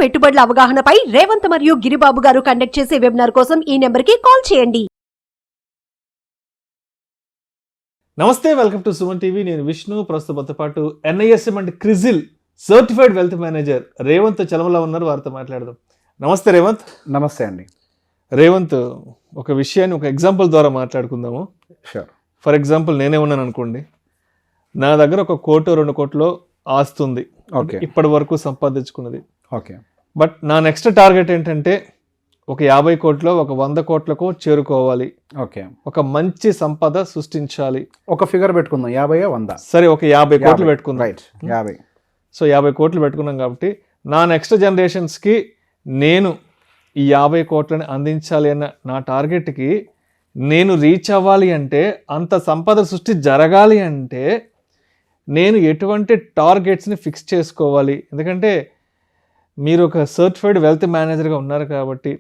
పెట్టుబడుల అవగాహనపై రేవంత్ మరియు గిరిబాబు గారు కండక్ట్ చేసే వెబినార్ కోసం ఈ నెంబర్కి కాల్ చేయండి. నమస్తే, వెల్కమ్ టు సుమన్ టీవీ. నేను విష్ణు. ప్రస్తుతంతో పాటు NISM and CRISIL certified wealth manager Revanth Chalamala ఉన్నారు. వారితో మాట్లాడదాం. నమస్తే రేవంత్. నమస్తే అండి. రేవంత్, ఒక విషయాన్ని ఒక ఎగ్జాంపుల్ ద్వారా మాట్లాడుకుందాము. షూర్. ఫర్ ఎగ్జాంపుల్ నేనే ఉన్నాను అనుకోండి. నా దగ్గర 1 కోటి 2 కోట్లు ఆస్తుంది, ఇప్పటి వరకు సంపాదించుకున్నది. ఓకే. బట్ నా నెక్స్ట్ టార్గెట్ ఏంటంటే ఒక 50 కోట్లు, ఒక 100 కోట్లకు చేరుకోవాలి. ఓకే. ఒక మంచి సంపద సృష్టించాలి. ఒక ఫిగర్ పెట్టుకుందాం, 50 100. సరే, ఒక 50 కోట్లు పెట్టుకుందాం. రైట్, 50. సో 50 కోట్లు పెట్టుకున్నాం కాబట్టి నా నెక్స్ట్ జనరేషన్స్కి నేను ఈ 50 కోట్లని అందించాలి అన్న నా టార్గెట్కి నేను రీచ్ అవ్వాలి అంటే, అంత సంపద సృష్టి జరగాలి అంటే నేను ఎటువంటి టార్గెట్స్ని ఫిక్స్ చేసుకోవాలి? ఎందుకంటే మీరు ఒక సర్టిఫైడ్ వెల్త్ మేనేజర్గా ఉన్నారు కాబట్టి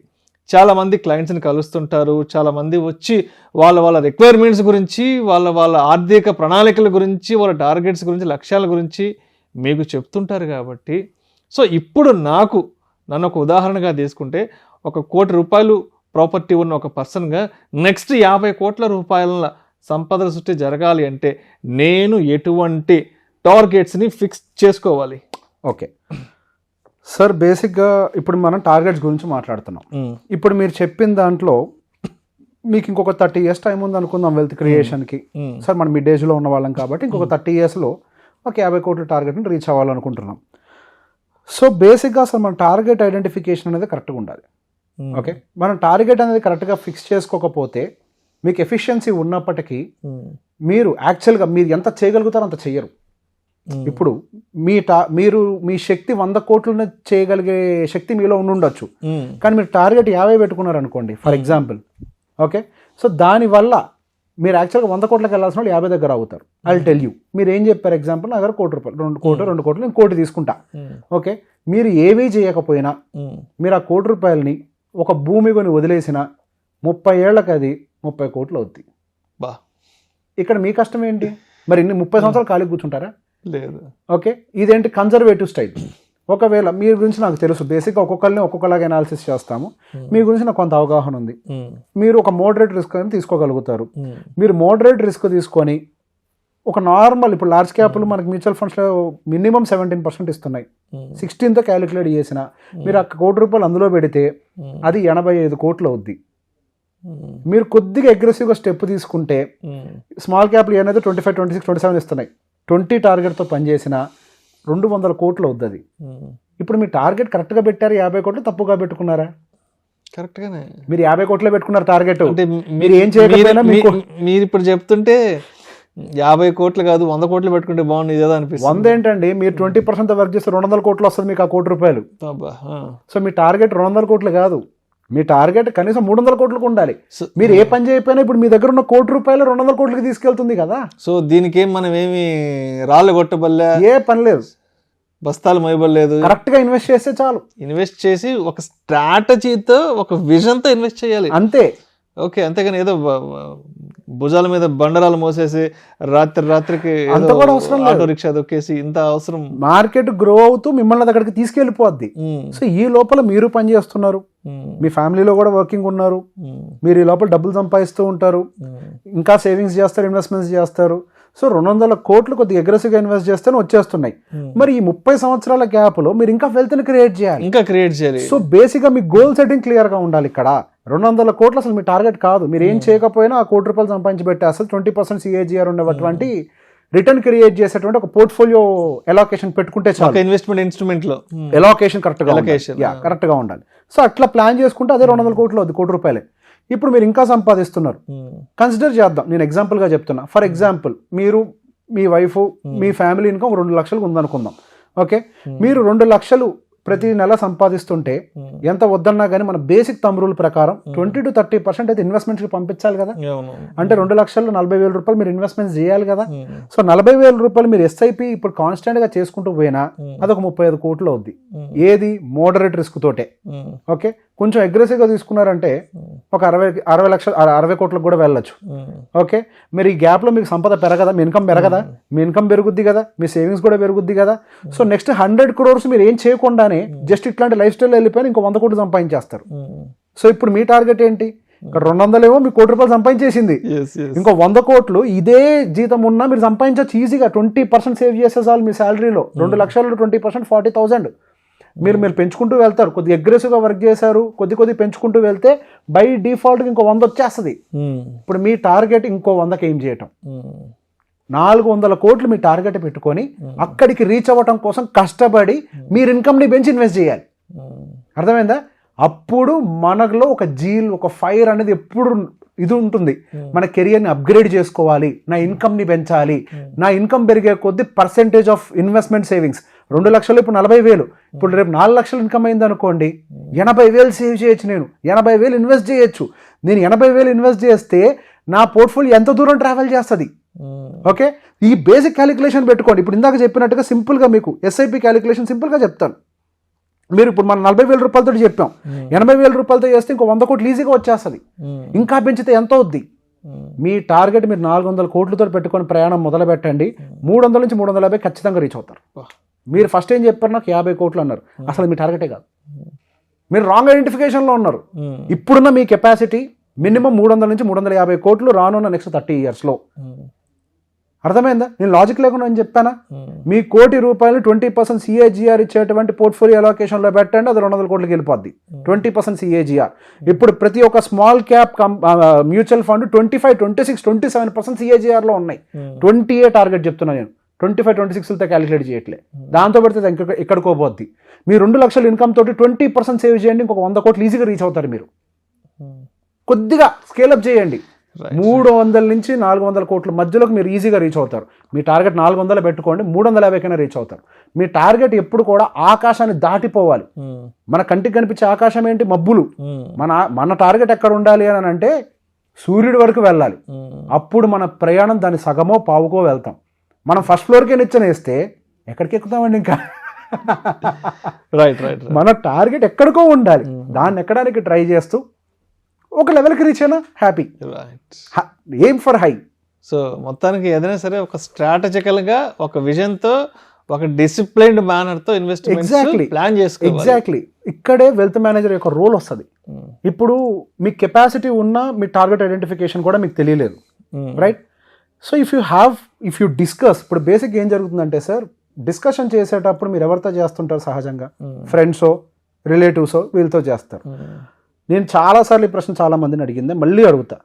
చాలామంది క్లయింట్స్ని కలుస్తుంటారు. చాలామంది వచ్చి వాళ్ళ రిక్వైర్మెంట్స్ గురించి, వాళ్ళ ఆర్థిక ప్రణాళికల గురించి, వాళ్ళ టార్గెట్స్ గురించి, లక్ష్యాల గురించి మీకు చెప్తుంటారు. కాబట్టి సో ఇప్పుడు నన్ను ఒక ఉదాహరణగా తీసుకుంటే, 1 కోటి రూపాయలు ప్రాపర్టీ ఉన్న ఒక పర్సన్గా నెక్స్ట్ 50 కోట్ల రూపాయల సంపద సృష్టి జరగాలి అంటే నేను ఎటువంటి టార్గెట్స్ని ఫిక్స్ చేసుకోవాలి? ఓకే సార్, బేసిక్గా ఇప్పుడు మనం టార్గెట్స్ గురించి మాట్లాడుతున్నాం. ఇప్పుడు మీరు చెప్పిన దాంట్లో మీకు ఇంకొక 30 years టైం ఉంది అనుకుందాం వెల్త్ క్రియేషన్కి. సార్ మనం మిడ్ ఏజ్లో ఉన్న వాళ్ళం కాబట్టి ఇంకొక 30 yearsలో ఒక 50 కోట్ల టార్గెట్ని రీచ్ అవ్వాలనుకుంటున్నాం. సో బేసిక్గా అసలు మన టార్గెట్ ఐడెంటిఫికేషన్ అనేది కరెక్ట్గా ఉండాలి. ఓకే, మనం టార్గెట్ అనేది కరెక్ట్గా ఫిక్స్ చేసుకోకపోతే మీకు ఎఫిషియన్సీ ఉన్నప్పటికీ మీరు యాక్చువల్గా మీరు ఎంత చేయగలుగుతారో అంత చెయ్యరు. ఇప్పుడు మీరు మీ శక్తి 100 కోట్లను చేయగలిగే శక్తి మీలో ఉండొచ్చు, కానీ మీరు టార్గెట్ 50 పెట్టుకున్నారు అనుకోండి ఫర్ ఎగ్జాంపుల్. ఓకే, సో దానివల్ల మీరు యాక్చువల్గా 100 కోట్లకు వెళ్ళాల్సిన వాళ్ళు 50 దగ్గర అవుతారు. I will tell you. మీరు ఏం చెప్పారు? ఎగ్జాంపుల్, నా దగ్గర 1 కోటి రూపాయలు, 2 కోట్లు, నేను 1 కోటి తీసుకుంటా. ఓకే, మీరు ఏవీ చేయకపోయినా మీరు ఆ 1 కోటి రూపాయలని ఒక భూమి కొని వదిలేసిన 30 ఏళ్ళకి అది 30 కోట్లు అవుద్ది. ఇక్కడ మీ కష్టం ఏంటి? మరి 30 సంవత్సరాలు ఖాళీ కూర్చుంటారా? లేదు. ఓకే, ఇదేంటి కన్జర్వేటివ్ స్టైల్. ఒకవేళ మీ గురించి నాకు తెలుసు, బేసిక్గా ఒక్కొక్కరిని ఒక్కొక్కలాగా అనాలిసిస్ చేస్తాము. మీ గురించి నాకు కొంత అవగాహన ఉంది. మీరు ఒక మోడరేట్ రిస్క్ అని తీసుకోగలుగుతారు. మీరు మోడరేట్ రిస్క్ తీసుకొని ఒక నార్మల్, ఇప్పుడు లార్జ్ క్యాప్లు మనకి మ్యూచువల్ ఫండ్స్లో మినిమం 17% ఇస్తున్నాయి. 16తో క్యాలిక్యులేట్ చేసిన మీరు 1 కోటి రూపాయలు అందులో పెడితే అది 85 కోట్లు అవుద్ది. మీరు కొద్దిగా అగ్రెసివ్గా స్టెప్ తీసుకుంటే స్మాల్ క్యాప్లు ఏమైతే 25, 26, 27 ఇస్తున్నాయి. 20 టార్గెట్తో పనిచేసిన 200 కోట్లు అవుతుంది. ఇప్పుడు మీ టార్గెట్ కరెక్ట్గా పెట్టారు, 50 కోట్లు తప్పుగా పెట్టుకున్నారా? కరెక్ట్గానే. మీరు 50 కోట్లే పెట్టుకున్నారు టార్గెట్. అంటే మీరు ఏం చేయకపోయినా మీరు ఇప్పుడు చెప్తుంటే 50 కోట్లు కాదు 100 కోట్లు పెట్టుకుంటే బాగుంది కదా అనిపిస్తుంది. 100 ఏంటండి, మీరు 20% వర్క్ చేస్తే 200 కోట్లు వస్తుంది మీకు ఆ 1 కోటి రూపాయలు. సో మీ టార్గెట్ 200 కోట్లు కాదు, మీ టార్గెట్ కనీసం 300 కోట్లకు ఉండాలి. మీరు ఏ పని చేయకపోయినా ఇప్పుడు మీ దగ్గర ఉన్న 1 కోటి రూపాయలు 200 కోట్లకి తీసుకెళ్తుంది కదా. సో దీనికి మనం ఏమి రాళ్ళు కొట్టబల్లే, ఏ పని లేదు, బస్తాలు మోయబడలేదు. కరెక్ట్గా ఇన్వెస్ట్ చేస్తే చాలు. ఇన్వెస్ట్ చేసి ఒక స్ట్రాటజీతో, ఒక విజన్తో ఇన్వెస్ట్ చేయాలి అంతే. ఓకే, అంతేగాని ఏదో భుజాల మీద బండరాలు మోసేసి రాత్రికి ఆటో రిక్షా దొక్కేసి ఇంత అవసరం. మార్కెట్ గ్రో అవుతూ మిమ్మల్ని దగ్గరికి తీసుకెళ్ళిపోద్ది. సో ఈ లోపల మీరు పని చేస్తున్నారు, మీ ఫ్యామిలీలో కూడా వర్కింగ్ ఉన్నారు, మీరు ఈ లోపల డబ్బులు సంపాదిస్తూ ఉంటారు, ఇంకా సేవింగ్స్ చేస్తారు, ఇన్వెస్ట్మెంట్స్ చేస్తారు. సో 200 కోట్లు కొద్దిగా అగ్రెసివ్గా ఇన్వెస్ట్ చేస్తేనే వచ్చేస్తున్నాయి. మరి ఈ 30 సంవత్సరాల గ్యాప్లో మీరు ఇంకా వెల్త్ని క్రియేట్ చేయాలి. సో బేసిక్గా మీ గోల్ సెట్టింగ్ క్లియర్గా ఉండాలి. ఇక్కడ 200 కోట్లు అసలు మీ టార్గెట్ కాదు. మీరు ఏం చేయకపోయినా ఆ 1 కోటి రూపాయలు సంపాదించి పెట్టే అసలు 20% CAGR ఉండేటువంటి రిటర్న్ క్రియేట్ చేసేటువంటి ఒక పోర్ట్ఫోలియో ఎలాకేషన్ పెట్టుకుంటే చాలు. ఇన్వెస్ట్మెంట్ ఇన్స్ట్రుమెంట్ లో ఎలాకేషన్ కరెక్ట్గా ఉండాలి. సో అట్లా ప్లాన్ చేసుకుంటే అదే 200 కోట్లు అవుతుంది, 1 కోటి రూపాయలే. ఇప్పుడు మీరు ఇంకా సంపాదిస్తున్నారు, కన్సిడర్ చేద్దాం. నేను ఎగ్జాంపుల్గా చెప్తున్నా. ఫర్ ఎగ్జాంపుల్, మీరు, మీ వైఫ్, మీ ఫ్యామిలీ ఇన్కమ్ 2 లక్షలకు ఉందనుకుందాం. ఓకే, మీరు 2 లక్షలు ప్రతి నెల సంపాదిస్తుంటే ఎంత వద్దన్నా కానీ మన బేసిక్ థంబ్ రూల్ ప్రకారం 20 to 30% అయితే ఇన్వెస్ట్మెంట్కి పంపించాలి కదా. అంటే 2 లక్షల్లో 40,000 రూపాయలు మీరు ఇన్వెస్ట్మెంట్స్ చేయాలి కదా. సో 40,000 రూపాయలు మీరు SIP ఇప్పుడు కాన్స్టెంట్గా చేసుకుంటూ పోయినా అదొక 35 కోట్లు అవుద్ది. ఏది? మోడరేట్ రిస్క్ తోటే. ఓకే, కొంచెం అగ్రెసివ్గా తీసుకున్నారంటే ఒక 60 కోట్లకు కూడా వెళ్ళొచ్చు. ఓకే, మీరు ఈ గ్యాప్లో మీకు సంపద పెరగదా? మీ ఇన్కమ్ పెరగదా? మీ ఇన్కమ్ పెరుగుద్ది కదా, మీ సేవింగ్స్ కూడా పెరుగుద్ది కదా. సో నెక్స్ట్ 100 crores మీరు ఏం చేయకుండానే రాగానే జస్ట్ ఇట్లాంటి లైఫ్ స్టైల్ వెళ్ళిపోయి ఇంకో 100 కోట్లు సంపాదించేస్తారు. సో ఇప్పుడు మీ టార్గెట్ ఏంటి? ఇక్కడ 200 ఏమో మీ ₹1 కోటి సంపాదించేసింది, ఇంకో 100 కోట్లు ఇదే జీతం ఉన్నా మీరు సంపాదించవచ్చు ఈజీగా. 20% సేవ్ చేసేసాలు మీ శాలరీలో. 2 లక్షలు 20% 40,000. మీరు పెంచుకుంటూ వెళ్తారు. కొద్దిగా అగ్రెసివ్గా వర్క్ చేశారు, కొద్ది పెంచుకుంటూ వెళ్తే బై డిఫాల్ట్గా ఇంకో 100 వచ్చేస్తుంది. ఇప్పుడు మీ టార్గెట్ ఇంకో 100కి ఏం చేయటం? 400 కోట్లు మీ టార్గెట్ పెట్టుకొని అక్కడికి రీచ్ అవ్వటం కోసం కష్టపడి మీరు ఇన్కమ్ని పెంచి ఇన్వెస్ట్ చేయాలి. అర్థమైందా? అప్పుడు మనలో ఒక జీల్, ఒక ఫైర్ అనేది ఎప్పుడు ఇది ఉంటుంది. మన కెరియర్ని అప్గ్రేడ్ చేసుకోవాలి, నా ఇన్కమ్ని పెంచాలి, నా ఇన్కమ్ పెరిగే కొద్ది పర్సెంటేజ్ ఆఫ్ ఇన్వెస్ట్మెంట్ సేవింగ్స్. 2 లక్షలు ఇప్పుడు 40,000, ఇప్పుడు రేపు 4 లక్షలు ఇన్కమ్ అయింది అనుకోండి, 80,000 సేవ్ చేయొచ్చు. నేను 80,000 ఇన్వెస్ట్ చేయొచ్చు. నేను 80,000 ఇన్వెస్ట్ చేస్తే నా పోర్ట్ఫోలియో ఎంత దూరం ట్రావెల్ చేస్తుంది? ఓకే, ఈ బేసిక్ క్యాలిక్యులేషన్ పెట్టుకోండి. ఇప్పుడు ఇందాక చెప్పినట్టుగా సింపుల్గా మీకు ఎస్ఐపి క్యాలిక్యులేషన్ సింపుల్గా చెప్తాను. మీరు ఇప్పుడు మనం 40,000 రూపాయలతో చెప్పాం, 80,000 రూపాయలతో చేస్తే ఇంకో 100 కోట్లు ఈజీగా వచ్చేస్తుంది. ఇంకా పెంచితే ఎంత అవుద్ది? మీ టార్గెట్ మీరు 400 కోట్లతో పెట్టుకొని ప్రయాణం మొదలు పెట్టండి. 300 నుంచి 350 ఖచ్చితంగా రీచ్ అవుతారు. మీరు ఫస్ట్ ఏం చెప్పారు? నాకు 50 కోట్లు అన్నారు. అసలు మీ టార్గెటే కాదు, మీరు రాంగ్ ఐడెంటిఫికేషన్లో ఉన్నారు. ఇప్పుడున్న మీ కెపాసిటీ మినిమం 300 నుంచి 350 కోట్లు రానున్న నెక్స్ట్ 30 ఇయర్స్లో. అర్థమైందా? నేను లాజిక్ లేకుండా అని చెప్పానా? మీ ₹1,00,00,000 20% CAGR ఇచ్చేటువంటి పోర్ట్ఫోలియో అలొకేషన్లో పెట్టండి, అది 200 కోట్లకి వెళ్ళిపోద్ది. 20% CAGR. ఇప్పుడు ప్రతి ఒక్క స్మాల్ క్యాప్ మ్యూచువల్ ఫండ్ 25, 26, 27% CAGRలో ఉన్నాయి. 20 టార్గెట్ చెప్తున్నా నేను, 25, 26తో క్యాలిక్యులేట్ చేయట్లే. దాంతో పెడితే ఎక్కడికో పోద్ది. మీ 2 లక్షల ఇన్కమ్ తోటి 20% సేవ్ చేయండి, ఇంకొక 100 కోట్లు ఈజీగా రీచ్ అవుతారు. మీరు కొద్దిగా స్కేలప్ చేయండి. 300 నుంచి 400 కోట్ల మధ్యలోకి మీరు ఈజీగా రీచ్ అవుతారు. మీ టార్గెట్ 400 పెట్టుకోండి, 350 కైనా రీచ్ అవుతారు. మీ టార్గెట్ ఎప్పుడు కూడా ఆకాశాన్ని దాటిపోవాలి. మన కంటికి కనిపించే ఆకాశం ఏంటి? మబ్బులు. మన టార్గెట్ ఎక్కడ ఉండాలి అని అంటే సూర్యుడి వరకు వెళ్ళాలి. అప్పుడు మన ప్రయాణం దాని సగమో పావుకో వెళ్తాం. మనం ఫస్ట్ ఫ్లోర్కే నిచ్చెన వేస్తే ఎక్కడికి ఎక్కుతామండి? ఇంకా మన టార్గెట్ ఎక్కడికో ఉండాలి. దాన్ని ఎక్కడానికి ట్రై చేస్తూ ఒక లెవెల్కి రీచ్ అయినా happy. Aim for high. So మొత్తానికి ఏదైనా సరే ఒక స్ట్రాటజికల్గా, ఒక విజన్తో, ఒక డిసిప్లైన్డ్ మేనర్తో ఇన్వెస్ట్మెంట్ ప్లాన్ చేసుకోవాలి. ఎగ్జాక్ట్లీ. ఇక్కడే వెల్త్ మేనేజర్ యొక్క రోల్ వస్తుంది. ఇప్పుడు మీ కెపాసిటీ ఉన్న మీ టార్గెట్ ఐడెంటిఫికేషన్ కూడా మీకు తెలియలేదు, right? So if you discuss, ఇప్పుడు బేసిక్ ఏం జరుగుతుందంటే సార్, డిస్కషన్ చేసేటప్పుడు మీరు ఎవరితో చేస్తుంటారు? సహజంగా ఫ్రెండ్సో, రిలేటివ్సో, వీళ్ళతో చేస్తారు. నేను చాలాసార్లు ఈ ప్రశ్న చాలా మందిని అడిగిందే, మళ్ళీ అడుగుతా.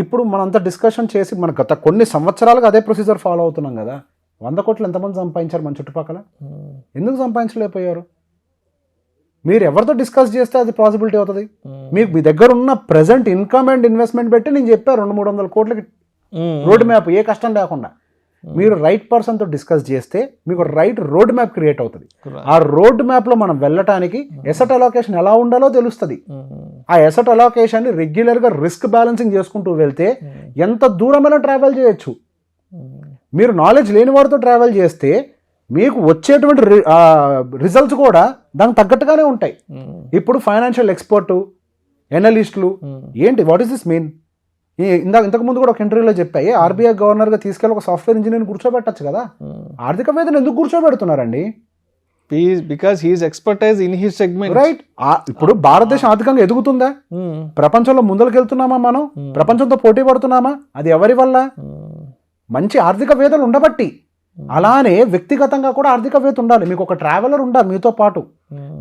ఇప్పుడు మనంతా డిస్కషన్ చేసి మన గత కొన్ని సంవత్సరాలుగా అదే ప్రొసీజర్ ఫాలో అవుతున్నాం కదా. 100 కోట్లు ఎంతమంది సంపాదించారు మన చుట్టుపక్కల? ఎందుకు సంపాదించలేకపోయారు? మీరు ఎవరితో డిస్కస్ చేస్తే అది పాసిబిలిటీ అవుతుంది. మీకు మీ దగ్గర ఉన్న ప్రెజెంట్ ఇన్కమ్ అండ్ ఇన్వెస్ట్మెంట్ పెట్టి నేను చెప్పాను 200-300 కోట్లకి రోడ్ మ్యాప్, ఏ కష్టం లేకుండా. మీరు రైట్ పర్సన్తో డిస్కస్ చేస్తే మీకు రైట్ రోడ్ మ్యాప్ క్రియేట్ అవుతుంది. ఆ రోడ్ మ్యాప్లో మనం వెళ్ళటానికి ఎసెట్ అలొకేషన్ ఎలా ఉండాలో తెలుస్తుంది. ఆ ఎసెట్ అలొకేషన్ని రెగ్యులర్గా రిస్క్ బ్యాలెన్సింగ్ చేసుకుంటూ వెళ్తే ఎంత దూరమైనా ట్రావెల్ చేయొచ్చు. మీరు నాలెడ్జ్ లేని వాడితో ట్రావెల్ చేస్తే మీకు వచ్చేటువంటి రిజల్ట్స్ కూడా దానికి తగ్గట్టుగానే ఉంటాయి. ఇప్పుడు ఫైనాన్షియల్ ఎక్స్పర్టు, ఎనలిస్టులు ఏంటి, వాట్ ఈస్ దిస్ మీన్? ఇంతకుముందు కూడా ఒక ఇంటర్వ్యూలో చెప్పాయి, ఆర్బీఐ గవర్నర్గా తీసుకెళ్ళి ఒక సాఫ్ట్వేర్ ఇంజనీర్ని కూర్చోబెట్టచ్చు కదా. ఆర్థికవేత్తను ఎందుకు కూర్చోబెడుతున్నారండి? Because he's expertise in his segment, right? ఇప్పుడు భారతదేశం ఆర్థికంగా ఎదుగుతుందా? ప్రపంచంలో ముందరికి వెళ్తున్నామా? మనం ప్రపంచంతో పోటీ పడుతున్నామా? అది ఎవరి వల్ల? మంచి ఆర్థికవేత్తలు ఉండబట్టి. అలానే వ్యక్తిగతంగా కూడా ఆర్థికవేత్త ఉండాలి. మీకు ఒక ట్రావెలర్ ఉండాలి మీతో పాటు.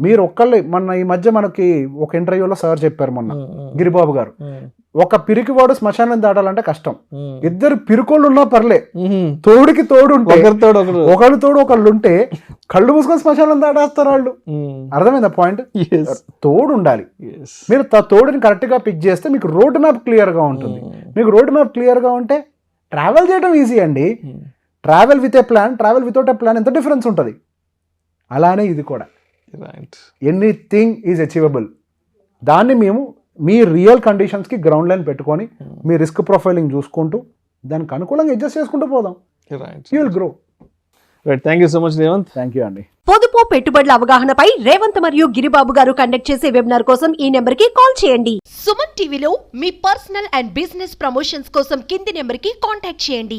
మీరు ఒక్కళ్ళే. ఈ మధ్య మనకి ఒక ఇంటర్వ్యూలో సార్ చెప్పారు మొన్న, గిరిబాబు గారు, ఒక పిరికివాడు శ్మశానం దాటాలంటే కష్టం. 2 పిరుకోళ్ళు ఉన్నా పర్లే, తోడుకి తోడు ఉంటే, ఒకళ్ళు తోడు ఒకళ్ళు ఉంటే కళ్ళు మూసుకొని శ్మశానం దాటేస్తారు వాళ్ళు. అర్థమైందా పాయింట్? తోడు ఉండాలి. మీరు తోడుని కరెక్ట్ గా పిక్ చేస్తే మీకు రోడ్ మ్యాప్ క్లియర్ గా ఉంటుంది. మీకు రోడ్ మ్యాప్ క్లియర్ గా ఉంటే ట్రావెల్ చేయడం ఈజీ అండి. Travel with a plan, travel without a plan ఎంత డిఫరెన్స్ ఉంటుంది. అలానే ఇది కూడా, ఎనీథింగ్ ఈజ్ అచీవబుల్. దాన్ని మేము మీ రియల్ కండిషన్స్కి గ్రౌండ్ లైన్ పెట్టుకొని మీ రిస్క్ ప్రొఫైలింగ్ చూసుకుంటూ దానికి అనుకూలంగా అడ్జస్ట్ చేసుకుంటూ పోదాం. You will grow. Thank you so much Revanth. Thank you అండి. పొదుపు పెట్టుబడుల అవగాహనపై రేవంత్ మరియు గిరిబాబు గారు కండక్ట్ చేసే వెబినార్ కోసం ఈ నెంబర్ కి కాల్ చేయండి. సుమన్ టీవీలో మీ పర్సనల్ అండ్ బిజినెస్ ప్రమోషన్స్ కోసం కింది నెంబర్ కి కాంటాక్ట్ చేయండి.